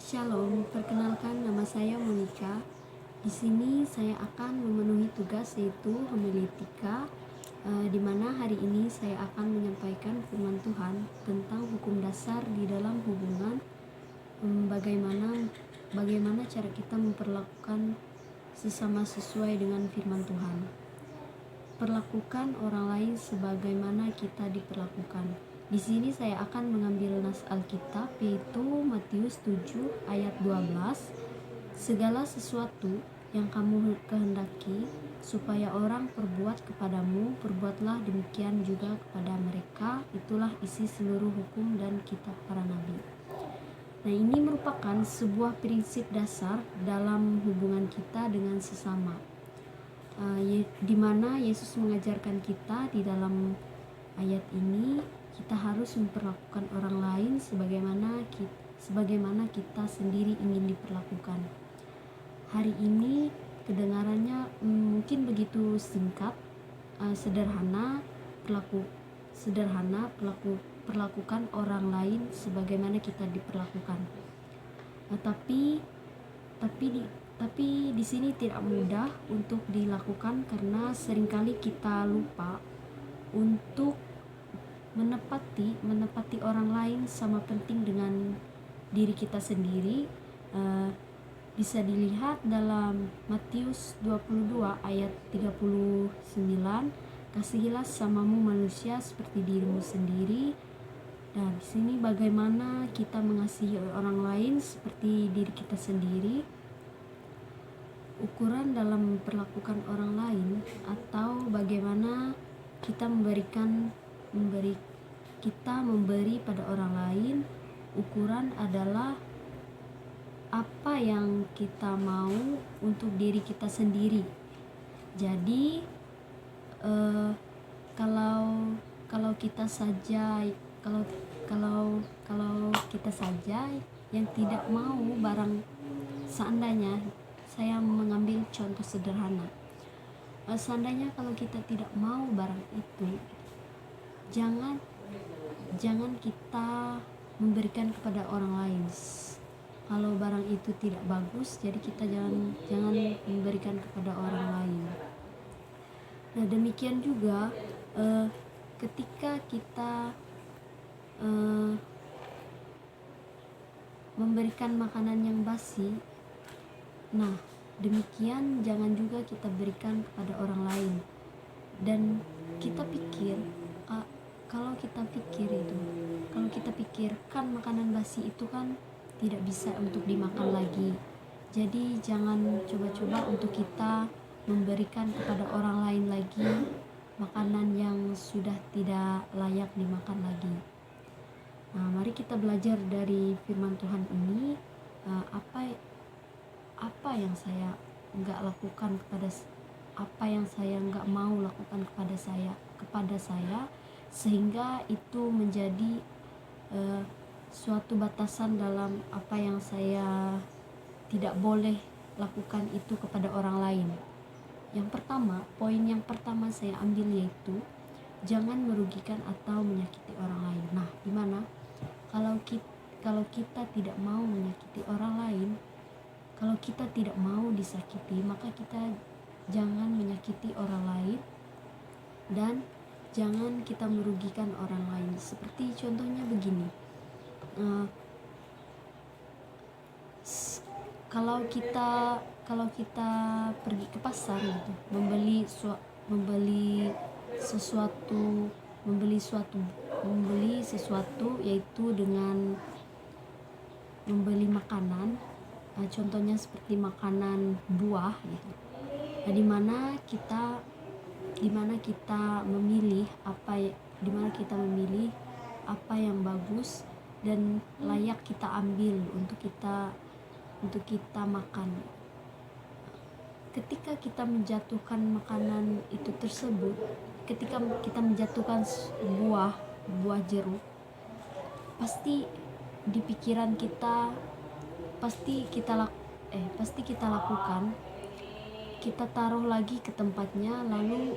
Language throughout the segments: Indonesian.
Shalom, perkenalkan nama saya Monica. Di sini saya akan memenuhi tugas yaitu homiletika, di mana hari ini saya akan menyampaikan firman Tuhan tentang hukum dasar di dalam hubungan, bagaimana cara kita memperlakukan sesama sesuai dengan firman Tuhan. Perlakukan orang lain sebagaimana kita diperlakukan. Di sini saya akan mengambil nas Alkitab yaitu Matius 7 ayat 12. Segala sesuatu yang kamu kehendaki supaya orang perbuat kepadamu, perbuatlah demikian juga kepada mereka. Itulah isi seluruh hukum dan kitab para nabi. Nah, ini merupakan sebuah prinsip dasar dalam hubungan kita dengan sesama, di mana Yesus mengajarkan kita di dalam ayat ini kita harus memperlakukan orang lain sebagaimana kita sendiri ingin diperlakukan. Hari ini kedengarannya mungkin begitu singkat, sederhana, perlakukan orang lain sebagaimana kita diperlakukan. Tapi di sini tidak mudah untuk dilakukan karena seringkali kita lupa untuk menepati orang lain sama penting dengan diri kita sendiri. Bisa dilihat dalam Matius 22 ayat 39, kasihilah samamu manusia seperti dirimu sendiri. Nah, di sini bagaimana kita mengasihi orang lain seperti diri kita sendiri. Ukuran dalam memperlakukan orang lain atau bagaimana kita memberi pada orang lain, ukuran adalah apa yang kita mau untuk diri kita sendiri. Jadi kalau kita saja yang tidak mau barang, seandainya saya mengambil contoh sederhana, seandainya kalau kita tidak mau barang itu, jangan kita memberikan kepada orang lain. Kalau barang itu tidak bagus, jadi kita jangan memberikan kepada orang lain. Nah, demikian juga ketika kita memberikan makanan yang basi, nah demikian jangan juga kita berikan kepada orang lain. Dan kita pikir, kalau kita pikirkan makanan basi itu kan tidak bisa untuk dimakan lagi. Jadi jangan coba-coba untuk kita memberikan kepada orang lain lagi makanan yang sudah tidak layak dimakan lagi. Nah, mari kita belajar dari firman Tuhan ini, apa yang saya enggak lakukan apa yang saya enggak mau lakukan kepada saya sehingga itu menjadi suatu batasan dalam apa yang saya tidak boleh lakukan itu kepada orang lain. Poin yang pertama saya ambil yaitu jangan merugikan atau menyakiti orang lain. Nah, gimana kalau kita tidak mau menyakiti orang lain, kalau kita tidak mau disakiti, maka kita jangan menyakiti orang lain dan jangan kita merugikan orang lain. Seperti contohnya begini, kalau kita pergi ke pasar gitu, membeli sesuatu yaitu dengan membeli makanan, contohnya seperti makanan buah gitu. Nah, dimana kita memilih apa yang bagus dan layak kita ambil untuk kita makan. Ketika kita menjatuhkan makanan itu tersebut, ketika kita menjatuhkan buah jeruk, pasti di pikiran kita pasti kita lakukan, kita taruh lagi ke tempatnya, lalu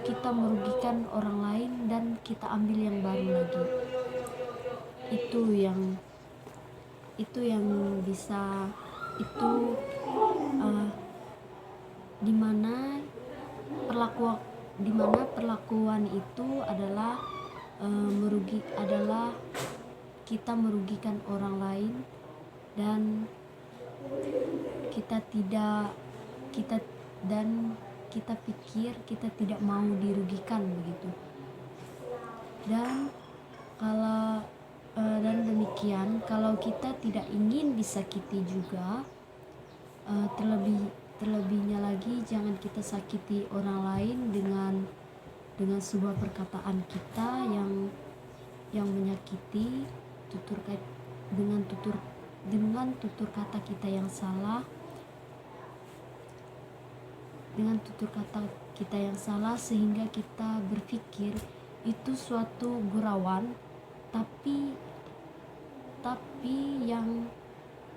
kita merugikan orang lain dan kita ambil yang baru lagi. itu yang bisa itu dimana perlakuan itu adalah adalah kita merugikan orang lain, dan kita pikir kita tidak mau dirugikan begitu. Dan demikian, kalau kita tidak ingin disakiti juga, terlebihnya lagi jangan kita sakiti orang lain dengan sebuah perkataan kita yang menyakiti, dengan tutur kata kita yang salah, sehingga kita berpikir itu suatu gurauan, tapi yang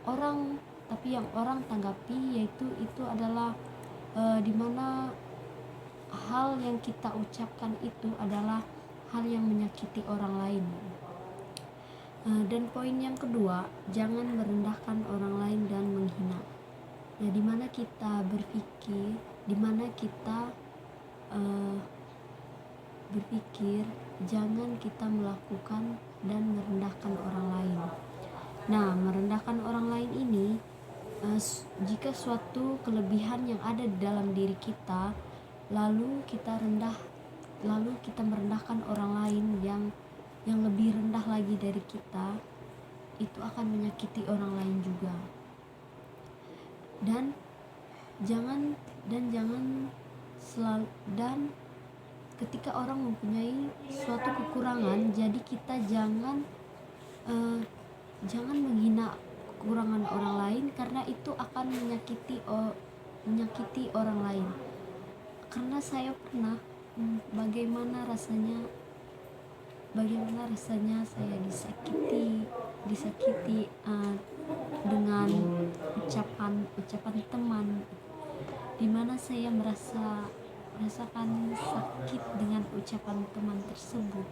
orang tanggapi yaitu itu adalah dimana hal yang kita ucapkan itu adalah hal yang menyakiti orang lain. Dan poin yang kedua, jangan merendahkan orang lain dan menghina. Ya, dimana kita berpikir jangan kita melakukan dan merendahkan orang lain. Nah, merendahkan orang lain ini jika suatu kelebihan yang ada di dalam diri kita lalu kita merendahkan orang lain yang lebih rendah lagi dari kita, itu akan menyakiti orang lain juga. Dan ketika orang mempunyai suatu kekurangan, jadi kita jangan menghina kekurangan orang lain, karena itu akan menyakiti orang lain. Karena saya pernah bagaimana rasanya saya disakiti dengan ucapan teman, dimana saya merasakan sakit dengan ucapan teman tersebut.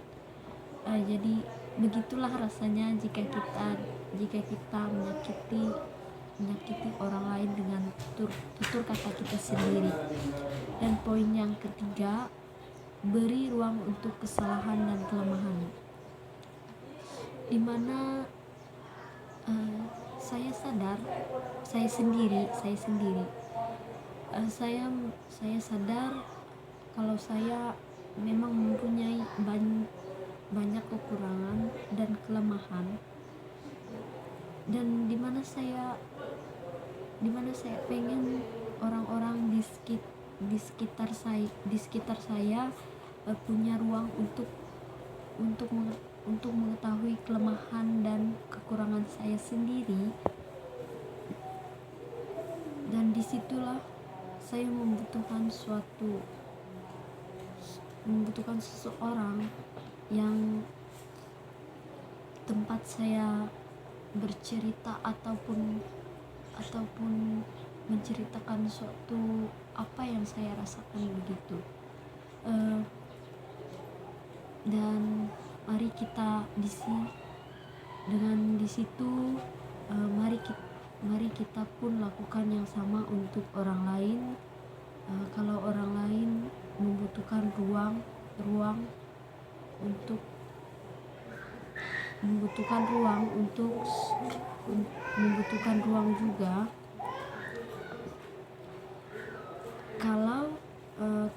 Jadi begitulah rasanya jika kita menyakiti orang lain dengan tutur kata kita sendiri. Dan poin yang ketiga, beri ruang untuk kesalahan dan kelemahan. Dimana saya sadar, saya sendiri sadar kalau saya memang mempunyai banyak kekurangan dan kelemahan, dan dimana saya pengen orang-orang di sekitar saya punya ruang untuk mengetahui kelemahan dan kekurangan saya sendiri. Dan disitulah saya membutuhkan seseorang yang tempat saya bercerita ataupun menceritakan suatu apa yang saya rasakan begitu. Dan mari kita di situ mari kita pun lakukan yang sama untuk orang lain. Kalau orang lain membutuhkan ruang juga.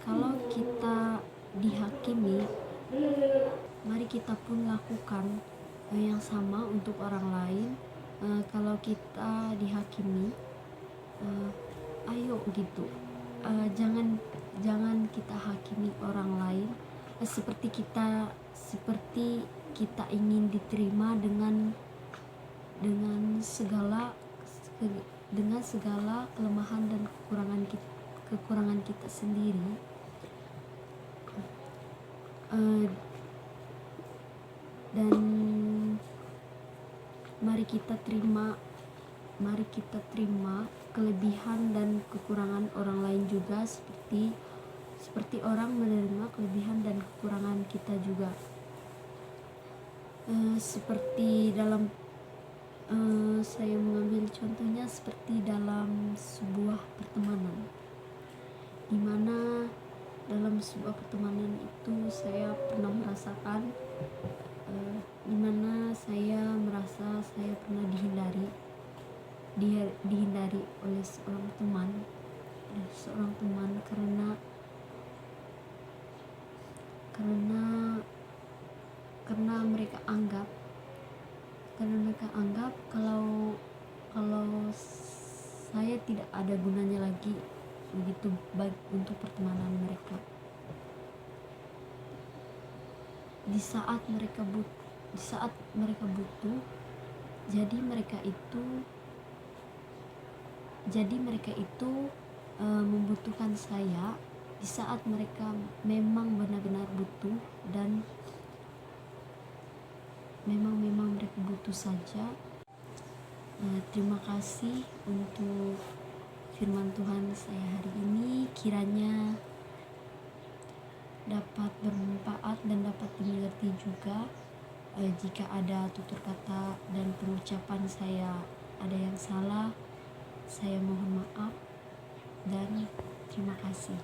Kalau kita dihakimi, mari kita pun lakukan yang sama untuk orang lain. Kalau kita dihakimi, ayo gitu, jangan kita hakimi orang lain seperti kita ingin diterima dengan segala kelemahan dan kekurangan kita sendiri. Dan mari kita terima kelebihan dan kekurangan orang lain juga, seperti orang menerima kelebihan dan kekurangan kita juga. Seperti dalam Saya mengambil contohnya seperti dalam sebuah pertemanan, di mana dalam sebuah pertemanan itu saya pernah merasakan di mana saya merasa saya pernah dihindari oleh seorang teman karena mereka anggap kalau saya tidak ada gunanya lagi begitu baik untuk pertemanan mereka. Di saat mereka butuh, jadi mereka itu membutuhkan saya di saat mereka memang benar-benar butuh, dan memang mereka butuh saja. Terima kasih untuk firman Tuhan saya hari ini, kiranya dapat bermanfaat dan dapat dimengerti juga. Jika ada tutur kata dan pengucapan saya ada yang salah, saya mohon maaf dan terima kasih.